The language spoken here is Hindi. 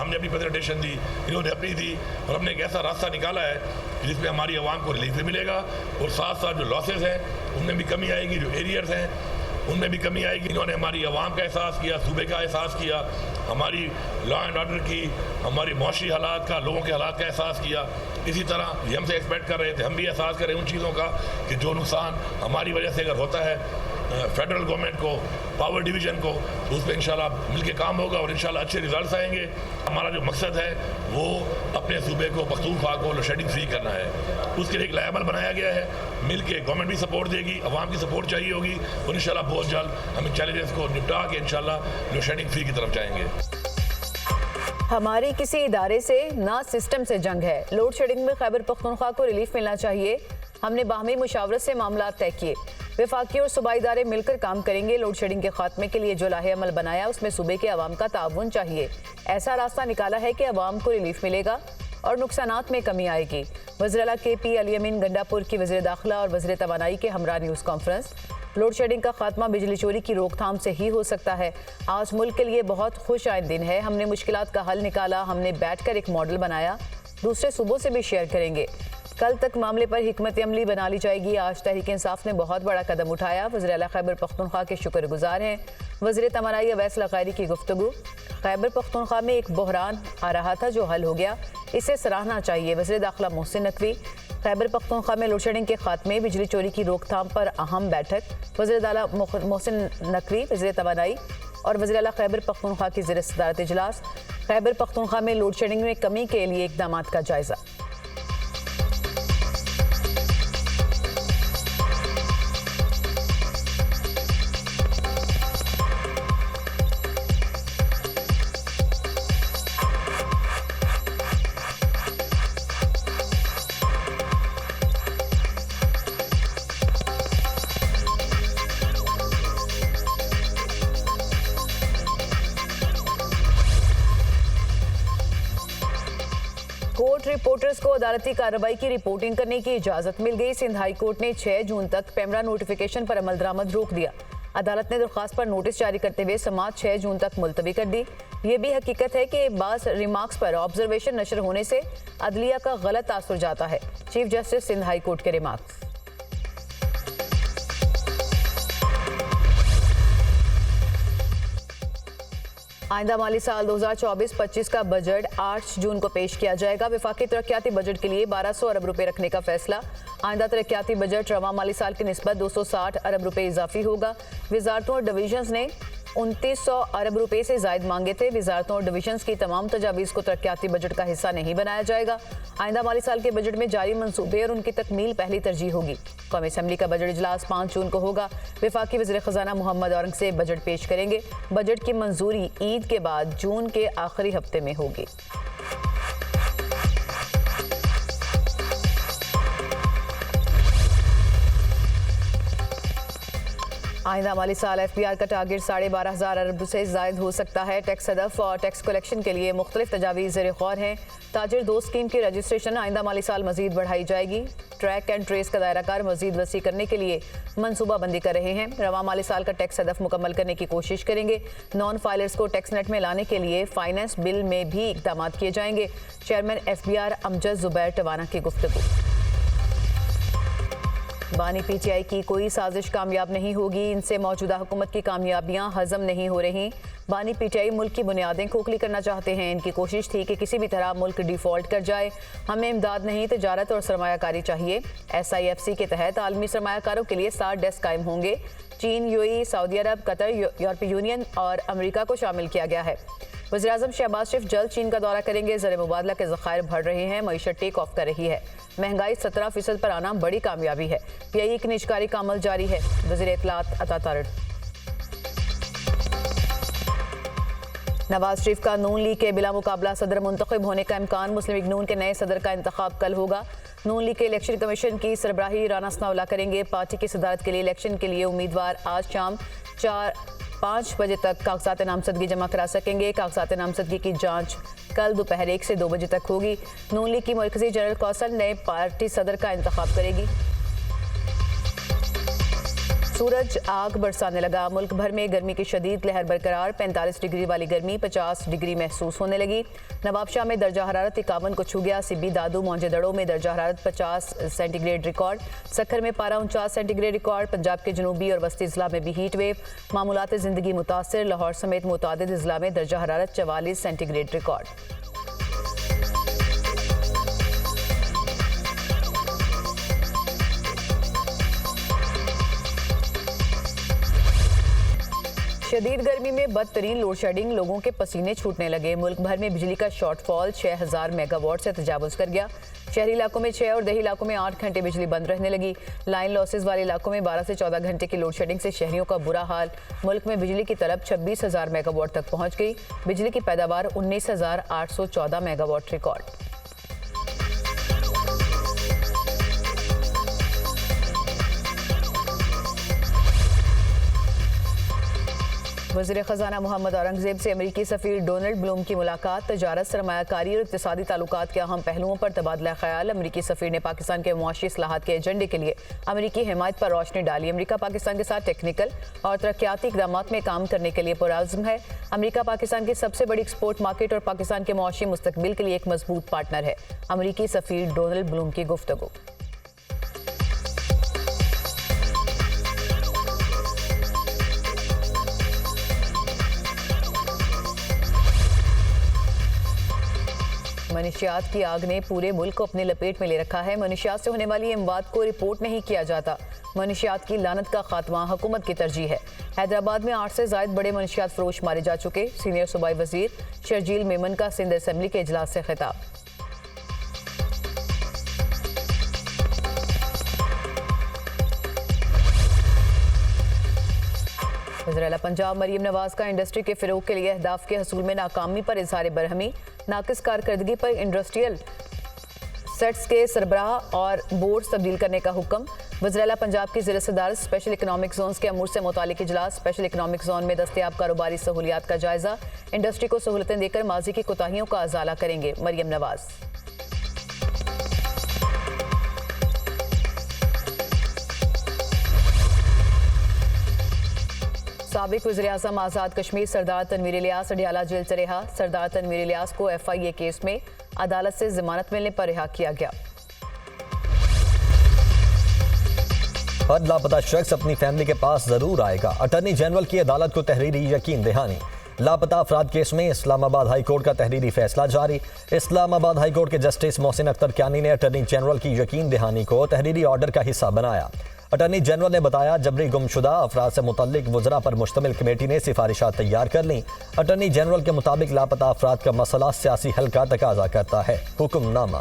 हमने अपनी प्रेजेंटेशन दी, इन्होंने अपनी दी, और हमने एक ऐसा रास्ता निकाला है जिसमें हमारी आवाम को रिलीफ भी मिलेगा और साथ साथ जो लॉसेस हैं उनमें भी कमी आएगी, जो एरियर्स हैं उनमें भी कमी आएगी। इन्होंने हमारी आवाम का एहसास किया, सूबे का एहसास किया, हमारी लॉ एंड ऑर्डर की, हमारी मौशी हालात का, लोगों के हालात का एहसास किया। इसी तरह ये हमसे एक्सपेक्ट कर रहे थे, हम भी एहसास करें उन चीज़ों का कि जो नुकसान हमारी वजह से अगर होता है फेडरल गवर्नमेंट को, पावर डिवीज़न को, तो उस पर इंशाल्लाह मिल के काम होगा और इंशाल्लाह अच्छे रिजल्ट्स आएंगे। हमारा जो मकसद है वो अपने सूबे को, पख्तूनख्वा को लोड शेडिंग फ्री करना है। उसके लिए एक लायबल बनाया गया है, मिल के गवर्नमेंट भी सपोर्ट देगी, अवाम की सपोर्ट चाहिए होगी और इंशाल्लाह बहुत जल्द हम इन चैलेंजेस को निपटा के इंशाल्लाह लोड शेडिंग फ्री की तरफ जाएंगे। हमारी किसी इदारे से ना सिस्टम से जंग है। लोड शेडिंग में खैबर पख्तूनख्वा को रिलीफ मिलना चाहिए। हमने बाहमी मुशावरत से मामला तय किए। वफाकी और सूबाई इदारे मिलकर काम करेंगे। लोड शेडिंग के खात्मे के लिए जो लाहे अमल बनाया उसमें सूबे के अवाम का ताउन चाहिए। ऐसा रास्ता निकाला है कि अवाम को रिलीफ मिलेगा और नुकसानात में कमी आएगी। वज़ीर KP अली अमीन गंडापुर की वज़ीर दाखिला और वज़ीर तवानाई के हमरा न्यूज़ कॉन्फ्रेंस। लोड शेडिंग का खात्मा बिजली चोरी की रोकथाम से ही हो सकता है। आज मुल्क के लिए बहुत खुश आइंद दिन है। हमने मुश्किलात का हल निकाला, हमने बैठकर एक मॉडल बनाया, दूसरे सूबों से भी शेयर करेंगे। कल तक मामले पर हिकमत अमली बना ली जाएगी। आज तहरीक इंसाफ ने बहुत बड़ा कदम उठाया। वज़ीर आला खैबर पख्तूनख्वा के शुक्रगुजार हैं। वज़ीर तवानाई अवैस लग़ैरी की गुफ्तगू। खैबर पख्तूनख्वा में एक बहरान आ रहा था जो हल हो गया, इसे सराहना चाहिए। वज़ीर दाखिला मोहसिन नकवी। खैबर पख्तूनख्वा में लोड शेडिंग के खात्मे, बिजली चोरी की रोकथाम पर अहम बैठक। वज़ीर दाखिला मोहसिन नकवी, वज़ीर तवानाई और वज़ीर आला खैबर पख्तूनख्वा की ज़ेर सदारत इजलास। खैबर पख्तूनख्वा में लोड शेडिंग में कमी के लिए इक़दामात का जायज़ा। कोर्ट रिपोर्टर्स को अदालती कार्रवाई की रिपोर्टिंग करने की इजाजत मिल गई। सिंध हाई कोर्ट ने 6 जून तक पैमरा नोटिफिकेशन पर अमल दरामद रोक दिया। अदालत ने दरख्वास्त पर नोटिस जारी करते हुए समाअत 6 जून तक मुलतवी कर दी। ये भी हकीकत है कि बाज़ रिमार्क्स पर ऑब्जर्वेशन नशर होने से अदलिया का गलत तासुर जाता है। Chief justice Sindh high court के रिमार्क्स। आइंदा माली साल 2024-25 का बजट 8 जून को पेश किया जाएगा। वफाकी तरक्याती बजट के लिए 1200 अरब रुपए रखने का फैसला। आइंदा तरक्याती बजट रवा माली साल की निस्बत 260 अरब रुपए इजाफी होगा। वजारतों और डिवीजन्स ने 2900 अरब रुपए से जायद मांगे थे। वजारतों और डिवीजन्स की तमाम तजावीज़ को तरक्याती बजट का हिस्सा नहीं बनाया जाएगा। आइंदा माली साल के बजट में जारी मंसूबे और उनकी तकमील पहली तरजीह होगी। कौमी असम्बली का बजट इजलास 5 जून को होगा। वफाकी वज़ीर ख़जाना मोहम्मद औरंगज़ेब बजट पेश करेंगे। बजट की मंजूरी ईद के बाद जून के आखिरी हफ्ते में होगी। आइंदा माली साल FBR का टारगेट 12,500 अरब से जायद हो सकता है। टैक्स हदफ और टैक्स कलेक्शन के लिए मुख्तलिफ तजावीज़ ज़ेर गौर हैं। ताजिर दोस्त स्कीम की रजिस्ट्रेशन आइंदा माली साल मजीद बढ़ाई जाएगी। ट्रैक एंड ट्रेस का दायरा कार मजीद वसी करने के लिए मनसूबाबंदी कर रहे हैं। रवा माली साल का टैक्स हदफ मुकम्मल करने की कोशिश करेंगे। नॉन फाइलर्स को टैक्स नेट में लाने के लिए फाइनेंस बिल में भी इक़दाम किए जाएंगे। चेयरमैन FBR अमजद ज़ुबैर टवाना की गुफ्तगू। बानी PTI की कोई साजिश कामयाब नहीं होगी। इनसे मौजूदा हुकूमत की कामयाबियां हजम नहीं हो रही। बानी PTI मुल्क की बुनियादें खोखली करना चाहते हैं। इनकी कोशिश थी कि किसी भी तरह मुल्क डिफ़ॉल्ट कर जाए। हमें इमदाद नहीं, तजारत और सरमायाकारी चाहिए। SIFC के तहत आलमी सरमायाकारों के लिए 60 डेस्क कायम होंगे। चीन, UAE, सऊदी अरब, कतर, यूरोपीय यूनियन और अमेरिका को शामिल किया गया है। वज़ीर-ए-आज़म शहबाज शरीफ जल्द चीन का दौरा करेंगे। ज़र मुबादला के ज़खायर बढ़ रहे हैं, मईशत टेक ऑफ कर रही है। महंगाई 17% पर आना बड़ी कामयाबी है। PIE की निजकारी का अमल जारी है। वज़ीर इत्तलात अता तारड़। नवाज शरीफ का नून लीग के बिला मुकाबला सदर मुंतखब होने का इम्कान। मुस्लिम लीग नून के नए सदर का इंतखाब कल होगा। नून लीग के इलेक्शन कमीशन की सरबराही राना सनाउल्लाह करेंगे। पार्टी की सदारत के लिए इलेक्शन के लिए उम्मीदवार आज शाम 4-5 बजे तक कागजात नामजदगी जमा करा सकेंगे। कागजात नामजदगी की जांच कल दोपहर 1 से 2 बजे तक होगी। नून लीग की मरकजी जनरल कौंसिल नए पार्टी सदर का इंतखाब करेगी। सूरज आग बरसाने लगा। मुल्क भर में गर्मी की शदीद लहर बरकरार। 45 डिग्री वाली गर्मी 50 डिग्री महसूस होने लगी। नवाबशाह में दर्जा हरारत 51 को छू गया। सिब्बी, दादू, मोंजेदड़ो में दर्जा हरारत 50 सेंटीग्रेड रिकॉर्ड। सखर में पारा 49 सेंटीग्रेड रिकॉर्ड। पंजाब के जनूबी और वस्ती जिला में भी हीट वेव। मामूलात जिंदगी मुतासिर। लाहौर समेत मुतादिद जिला में दर्जा हरारत 44 सेंटीग्रेड रिकॉर्ड। शदीद गर्मी में बदतरीन लोड शेडिंग, लोगों के पसीने छूटने लगे। मुल्क भर में बिजली का शॉर्टफॉल 6000 मेगावाट से तजावुज कर गया। शहरी इलाकों में 6 और दही इलाकों में 8 घंटे बिजली बंद रहने लगी। लाइन लॉसेज वाले इलाकों में 12 से 14 घंटे की लोड शेडिंग से शहरियों का बुरा हाल। मुल्क में बिजली की तलब 26,000 मेगावाट तक पहुंच गई। बिजली की पैदावार 19,814 मेगावाट रिकॉर्ड। वज़ीर ख़ज़ाना मोहम्मद औरंगज़ेब से अमरीकी सफ़ीर डोनाल्ड ब्लूम की मुलाकात। तजारत, सरमायाकारी और इक़्तिसादी ताल्लुकात के अहम पहलुओं पर तबादला ख्याल। अमरीकी सफ़ीर ने पाकिस्तान के मुआशी इस्लाहात के एजेंडे के लिए अमरीकी हिमायत पर रोशनी डाली। अमरीका पाकिस्तान के साथ टेक्निकल और तरक्याती इक़दामात में काम करने के लिए पुरअज़्म है। अमरीका पाकिस्तान की सबसे बड़ी एक्सपोर्ट मार्केट और पाकिस्तान के मुआशी मुस्तकबिल के लिए एक मजबूत पार्टनर है। अमरीकी सफ़ीर डोनाल्ड ब्लूम की गुफ्तगू। मनशियात की आग ने पूरे मुल्क को अपने लपेट में ले रखा है। मनशियात से होने वाली इमदाद को रिपोर्ट नहीं किया जाता। मनशियात की लानत का खात्मा हुकूमत की तरजीह है। हैदराबाद में 8 से ज़ायद बड़े मनशियात फरोश मारे जा चुके। सीनियर सूबाई वजीर शर्जील मेमन का सिंध असम्बली के इजलास से खिताब। वज़ीर आला पंजाब मरियम नवाज का इंडस्ट्री के फ़रोग़ के लिए अहदाफ के हसूल में नाकामी पर इज़हार बरहमी। नाकिस कारकर्दगी पर इंडस्ट्रियल सेट्स के सरबराह और बोर्ड तब्दील करने का हुक्म। वज़ीर आला पंजाब की ज़ेर सदारत स्पेशल इकनॉमिक जोन के अमूर से मुतालिक इजलास। स्पेशल इकनॉमिक जोन में दस्तयाब कारोबारी सहूलियात का जायजा। इंडस्ट्री को सहूलतें देकर माजी की कोताहियों का अजाला करेंगे मरियम नवाज। साबिक वज़ीर-ए-आज़म आज़ाद कश्मीर सरदार तनवीर इलियास अडियाला जेल से रिहा। सरदार तनवीर इलियास को FIA केस में अदालत से जमानत मिलने पर रिहा किया गया। हर लापता शख्स अपनी फैमिली के पास जरूर आएगा। अटॉर्नी जनरल की अदालत को तहरीरी यकीन दहानी। लापता अफराद केस में इस्लामाबाद हाई कोर्ट का तहरीरी फैसला जारी। इस्लामाबाद हाई कोर्ट के जस्टिस मोहसिन अख्तर क्यानी ने अटॉर्नी जनरल की यकीन दहानी को तहरीरी ऑर्डर का हिस्सा बनाया। अटॉर्नी जनरल ने बताया, जबरी गुमशुदा अफराद से मुतल्लिक वज़रा पर मुश्तमिल कमेटी ने सिफारिशात तैयार कर ली। अटॉर्नी जनरल के मुताबिक लापता अफराद का मसला सियासी हल का तकाजा करता है। हुक्मनामा